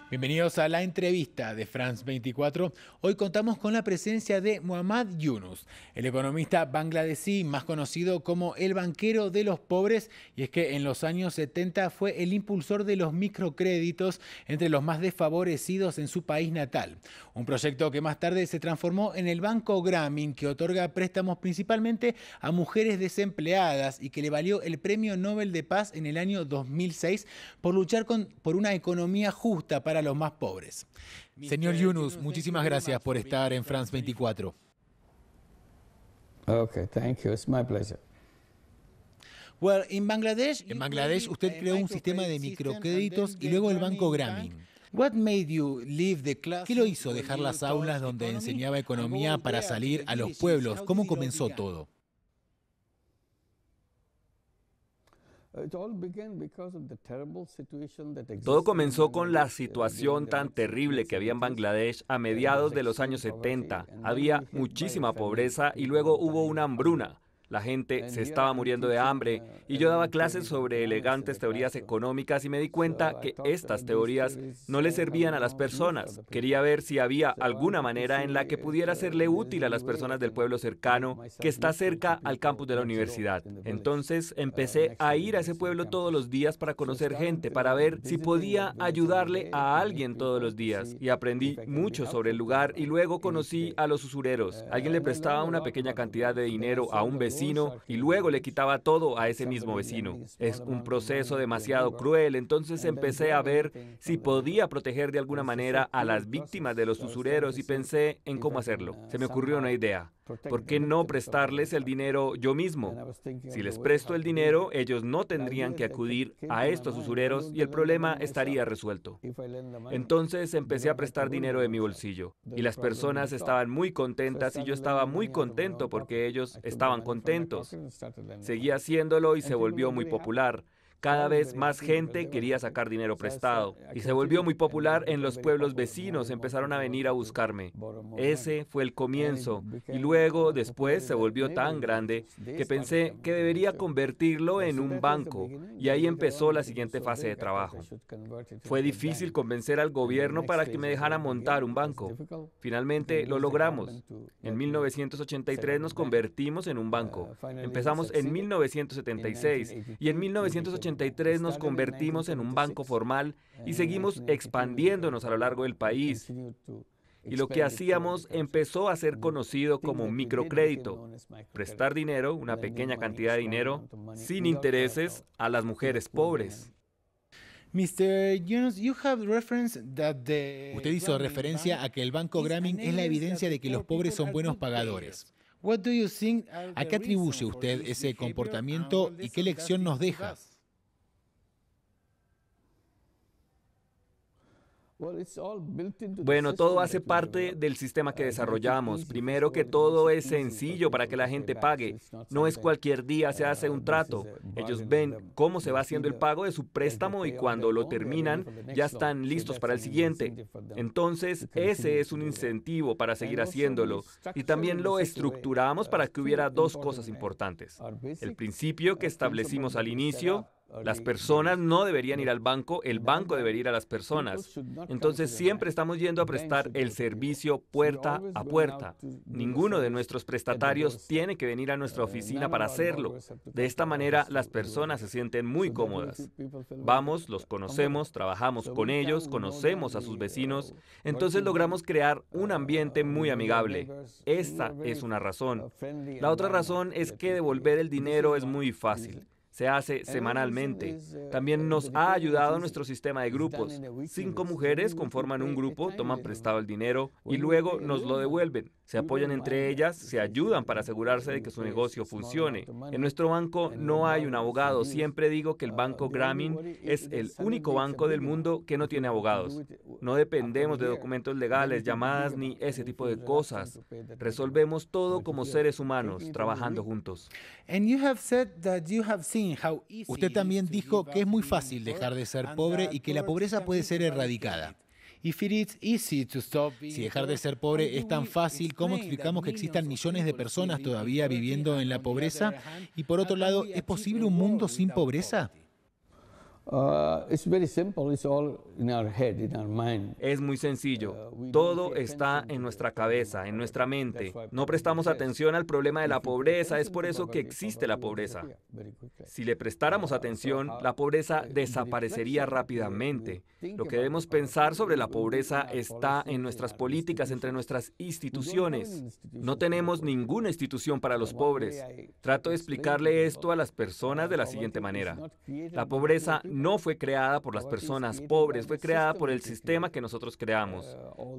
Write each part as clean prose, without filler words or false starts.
Bienvenidos a la entrevista de France 24. Hoy contamos con la presencia de Muhammad Yunus, el economista bangladesí más conocido como el banquero de los pobres, y es que en los años 70 fue el impulsor de los microcréditos entre los más desfavorecidos en su país natal. Un proyecto que más tarde se transformó en el Banco Grameen, que otorga préstamos principalmente a mujeres desempleadas y que le valió el Premio Nobel de Paz en el año 2006 por luchar por una economía justa para los más pobres. Señor Yunus, muchísimas gracias por estar en France 24. Okay, thank you. It's my pleasure. En Bangladesh usted creó un sistema de microcréditos y luego el Banco Grameen. ¿Qué lo hizo dejar las aulas donde enseñaba economía para salir a los pueblos? ¿Cómo comenzó todo? Todo comenzó con la situación tan terrible que había en Bangladesh a mediados de los años 70. Había muchísima pobreza y luego hubo una hambruna. La gente se estaba muriendo de hambre y yo daba clases sobre elegantes teorías económicas y me di cuenta que estas teorías no le servían a las personas. Quería ver si había alguna manera en la que pudiera serle útil a las personas del pueblo cercano que está cerca al campus de la universidad. Entonces empecé a ir a ese pueblo todos los días para conocer gente, para ver si podía ayudarle a alguien todos los días. Y aprendí mucho sobre el lugar y luego conocí a los usureros. Alguien le prestaba una pequeña cantidad de dinero a un vecino y luego le quitaba todo a ese mismo vecino. Es un proceso demasiado cruel, entonces empecé a ver si podía proteger de alguna manera a las víctimas de los usureros y pensé en cómo hacerlo. Se me ocurrió una idea. ¿Por qué no prestarles el dinero yo mismo? Si les presto el dinero, ellos no tendrían que acudir a estos usureros y el problema estaría resuelto. Entonces empecé a prestar dinero de mi bolsillo y las personas estaban muy contentas y yo estaba muy contento porque ellos estaban contentos. Seguí haciéndolo y se volvió muy popular. Cada vez más gente quería sacar dinero prestado y se volvió muy popular en los pueblos vecinos, empezaron a venir a buscarme. Ese fue el comienzo y luego, después, se volvió tan grande que pensé que debería convertirlo en un banco y ahí empezó la siguiente fase de trabajo. Fue difícil convencer al gobierno para que me dejara montar un banco. Finalmente lo logramos. En 1983 nos convertimos en un banco. Empezamos en 1976 y en 1983 nos convertimos en un banco formal y seguimos expandiéndonos a lo largo del país. Y lo que hacíamos empezó a ser conocido como microcrédito, prestar dinero, una pequeña cantidad de dinero, sin intereses a las mujeres pobres. Usted hizo referencia a que el Banco Grameen es la evidencia de que los pobres son buenos pagadores. ¿A qué atribuye usted ese comportamiento y qué lección nos deja? Bueno, todo hace parte del sistema que desarrollamos. Primero que todo es sencillo para que la gente pague. No es cualquier día se hace un trato. Ellos ven cómo se va haciendo el pago de su préstamo y cuando lo terminan ya están listos para el siguiente. Entonces, ese es un incentivo para seguir haciéndolo. Y también lo estructuramos para que hubiera dos cosas importantes. El principio que establecimos al inicio: las personas no deberían ir al banco, el banco debería ir a las personas. Entonces siempre estamos yendo a prestar el servicio puerta a puerta. Ninguno de nuestros prestatarios tiene que venir a nuestra oficina para hacerlo. De esta manera las personas se sienten muy cómodas. Vamos, los conocemos, trabajamos con ellos, conocemos a sus vecinos. Entonces logramos crear un ambiente muy amigable. Esta es una razón. La otra razón es que devolver el dinero es muy fácil. Se hace semanalmente. También nos ha ayudado nuestro sistema de grupos. 5 mujeres conforman un grupo, toman prestado el dinero y luego nos lo devuelven. Se apoyan entre ellas, se ayudan para asegurarse de que su negocio funcione. En nuestro banco no hay un abogado. Siempre digo que el Banco Grameen es el único banco del mundo que no tiene abogados. No dependemos de documentos legales, llamadas ni ese tipo de cosas. Resolvemos todo como seres humanos, trabajando juntos. Usted también dijo que es muy fácil dejar de ser pobre y que la pobreza puede ser erradicada. Si dejar de ser pobre es tan fácil, ¿cómo explicamos que existan millones de personas todavía viviendo en la pobreza? Y por otro lado, ¿es posible un mundo sin pobreza? It's very simple. It's all in our head, in our mind. Es muy sencillo. Todo está en nuestra cabeza, en nuestra mente. No prestamos atención al problema de la pobreza, es por eso que existe la pobreza. Si le prestáramos atención, la pobreza desaparecería rápidamente. Lo que debemos pensar sobre la pobreza está en nuestras políticas, entre nuestras instituciones. No tenemos ninguna institución para los pobres. Trato de explicarle esto a las personas de la siguiente manera. La pobreza no fue creada por las personas pobres, fue creada por el sistema que nosotros creamos.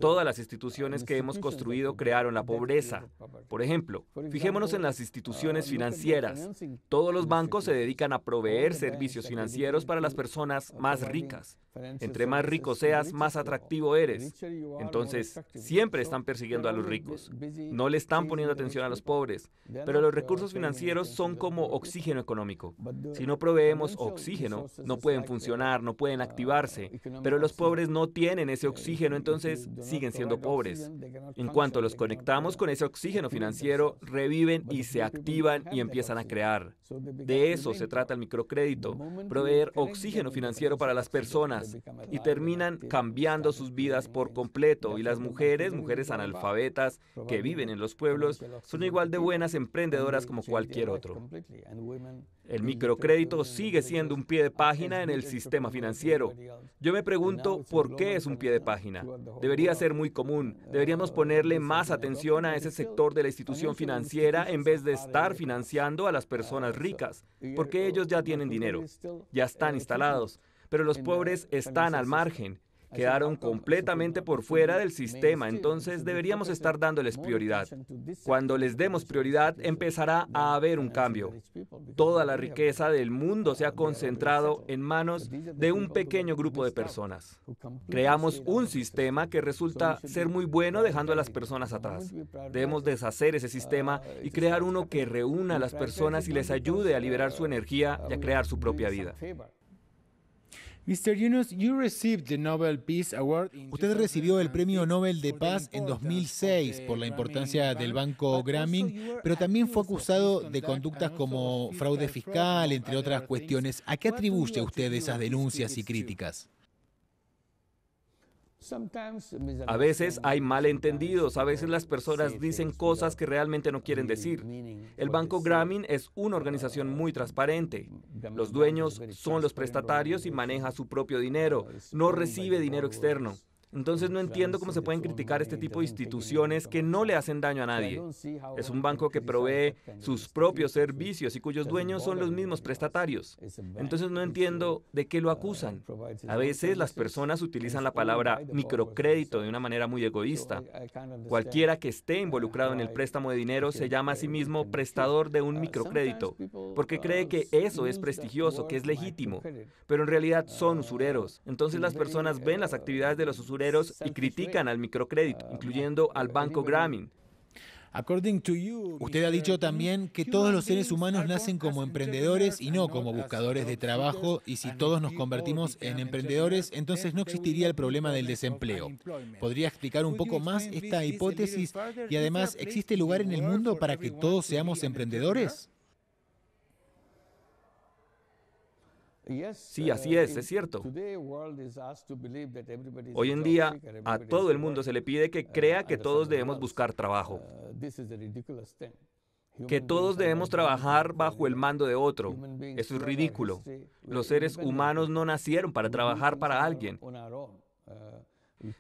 Todas las instituciones que hemos construido crearon la pobreza. Por ejemplo, fijémonos en las instituciones financieras. Todos los bancos se dedican a proveer servicios financieros para las personas más ricas. Entre más rico seas, más atractivo eres. Entonces, siempre están persiguiendo a los ricos. No le están poniendo atención a los pobres. Pero los recursos financieros son como oxígeno económico. Si no proveemos oxígeno, no pueden funcionar, no pueden activarse. Pero los pobres no tienen ese oxígeno, entonces siguen siendo pobres. En cuanto los conectamos con ese oxígeno financiero, reviven y se activan y empiezan a crear. De eso se trata el microcrédito, proveer oxígeno financiero para las personas. Y terminan cambiando sus vidas por completo. Y las mujeres analfabetas que viven en los pueblos, son igual de buenas emprendedoras como cualquier otro. El microcrédito sigue siendo un pie de página en el sistema financiero. Yo me pregunto, ¿por qué es un pie de página? Debería ser muy común. Deberíamos ponerle más atención a ese sector de la institución financiera en vez de estar financiando a las personas ricas, porque ellos ya tienen dinero, ya están instalados. Pero los pobres están al margen, quedaron completamente por fuera del sistema, entonces deberíamos estar dándoles prioridad. Cuando les demos prioridad, empezará a haber un cambio. Toda la riqueza del mundo se ha concentrado en manos de un pequeño grupo de personas. Creamos un sistema que resulta ser muy bueno dejando a las personas atrás. Debemos deshacer ese sistema y crear uno que reúna a las personas y les ayude a liberar su energía y a crear su propia vida. Mr. Yunus, usted recibió el Premio Nobel de Paz en 2006 por la importancia del Banco Grameen, pero también fue acusado de conductas como fraude fiscal, entre otras cuestiones. ¿A qué atribuye usted esas denuncias y críticas? A veces hay malentendidos, a veces las personas dicen cosas que realmente no quieren decir. El Banco Grameen es una organización muy transparente. Los dueños son los prestatarios y maneja su propio dinero, no recibe dinero externo. Entonces no entiendo cómo se pueden criticar este tipo de instituciones que no le hacen daño a nadie. Es un banco que provee sus propios servicios y cuyos dueños son los mismos prestatarios. Entonces no entiendo de qué lo acusan. A veces las personas utilizan la palabra microcrédito de una manera muy egoísta. Cualquiera que esté involucrado en el préstamo de dinero se llama a sí mismo prestador de un microcrédito, porque cree que eso es prestigioso, que es legítimo. Pero en realidad son usureros. Entonces las personas ven las actividades de los usureros y critican al microcrédito, incluyendo al Banco Grameen. Usted ha dicho también que todos los seres humanos nacen como emprendedores y no como buscadores de trabajo, y si todos nos convertimos en emprendedores, entonces no existiría el problema del desempleo. ¿Podría explicar un poco más esta hipótesis? Y además, ¿existe lugar en el mundo para que todos seamos emprendedores? Sí, así es cierto. Hoy en día, a todo el mundo se le pide que crea que todos debemos buscar trabajo, que todos debemos trabajar bajo el mando de otro. Eso es ridículo. Los seres humanos no nacieron para trabajar para alguien.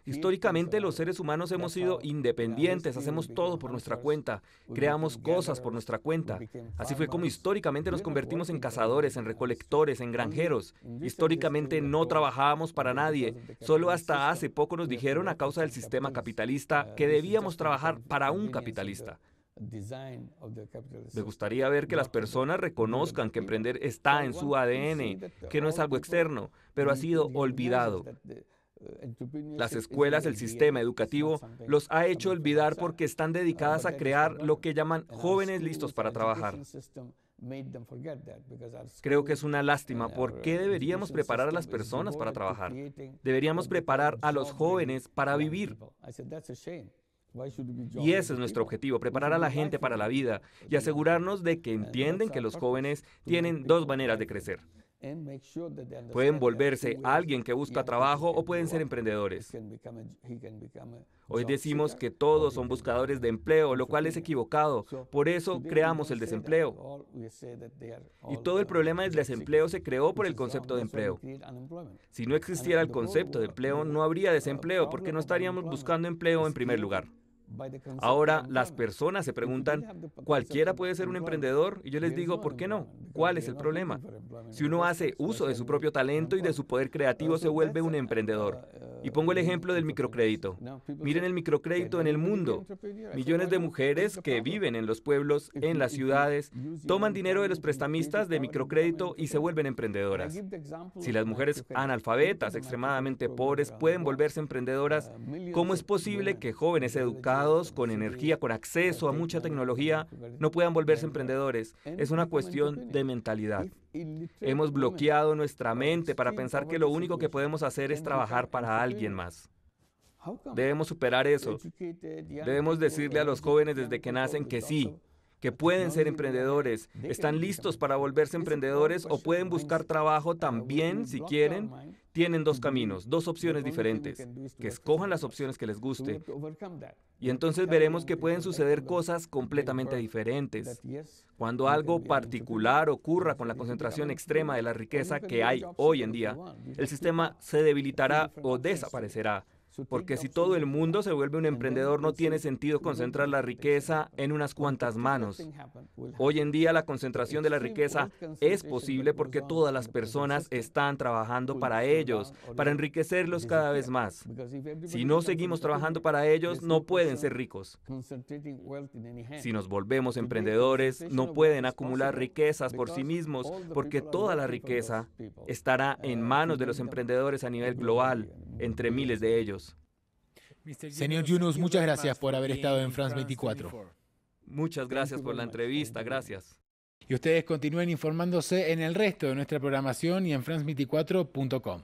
Históricamente los seres humanos hemos sido independientes, hacemos todo por nuestra cuenta, creamos cosas por nuestra cuenta. Así fue como históricamente nos convertimos en cazadores, en recolectores, en granjeros. Históricamente no trabajábamos para nadie, solo hasta hace poco nos dijeron a causa del sistema capitalista que debíamos trabajar para un capitalista. Me gustaría ver que las personas reconozcan que emprender está en su ADN, que no es algo externo, pero ha sido olvidado. Las escuelas, el sistema educativo, los ha hecho olvidar porque están dedicadas a crear lo que llaman jóvenes listos para trabajar. Creo que es una lástima. ¿Por qué deberíamos preparar a las personas para trabajar? Deberíamos preparar a los jóvenes para vivir. Y ese es nuestro objetivo, preparar a la gente para la vida y asegurarnos de que entienden que los jóvenes tienen dos maneras de crecer. Pueden volverse alguien que busca trabajo o pueden ser emprendedores. Hoy decimos que todos son buscadores de empleo, lo cual es equivocado. Por eso creamos el desempleo. Y todo el problema del desempleo se creó por el concepto de empleo. Si no existiera el concepto de empleo, no habría desempleo porque no estaríamos buscando empleo en primer lugar. Ahora las personas se preguntan, ¿cualquiera puede ser un emprendedor? Y yo les digo, ¿por qué no? ¿Cuál es el problema? Si uno hace uso de su propio talento y de su poder creativo, se vuelve un emprendedor. Y pongo el ejemplo del microcrédito. Miren el microcrédito en el mundo. Millones de mujeres que viven en los pueblos, en las ciudades, toman dinero de los prestamistas de microcrédito y se vuelven emprendedoras. Si las mujeres analfabetas, extremadamente pobres, pueden volverse emprendedoras, ¿cómo es posible que jóvenes educados, con energía, con acceso a mucha tecnología, no puedan volverse emprendedores? Es una cuestión de mentalidad. Hemos bloqueado nuestra mente para pensar que lo único que podemos hacer es trabajar para alguien más. Debemos superar eso. Debemos decirle a los jóvenes desde que nacen que sí, que pueden ser emprendedores, están listos para volverse emprendedores o pueden buscar trabajo también si quieren. Tienen dos caminos, dos opciones diferentes, que escojan las opciones que les guste. Y entonces veremos que pueden suceder cosas completamente diferentes. Cuando algo particular ocurra con la concentración extrema de la riqueza que hay hoy en día, el sistema se debilitará o desaparecerá. Porque si todo el mundo se vuelve un emprendedor, no tiene sentido concentrar la riqueza en unas cuantas manos. Hoy en día la concentración de la riqueza es posible porque todas las personas están trabajando para ellos, para enriquecerlos cada vez más. Si no seguimos trabajando para ellos, no pueden ser ricos. Si nos volvemos emprendedores, no pueden acumular riquezas por sí mismos porque toda la riqueza estará en manos de los emprendedores a nivel global, entre miles de ellos. Señor Yunus, muchas gracias por haber estado en France 24. Muchas gracias por la entrevista, gracias. Y ustedes continúen informándose en el resto de nuestra programación y en france24.com.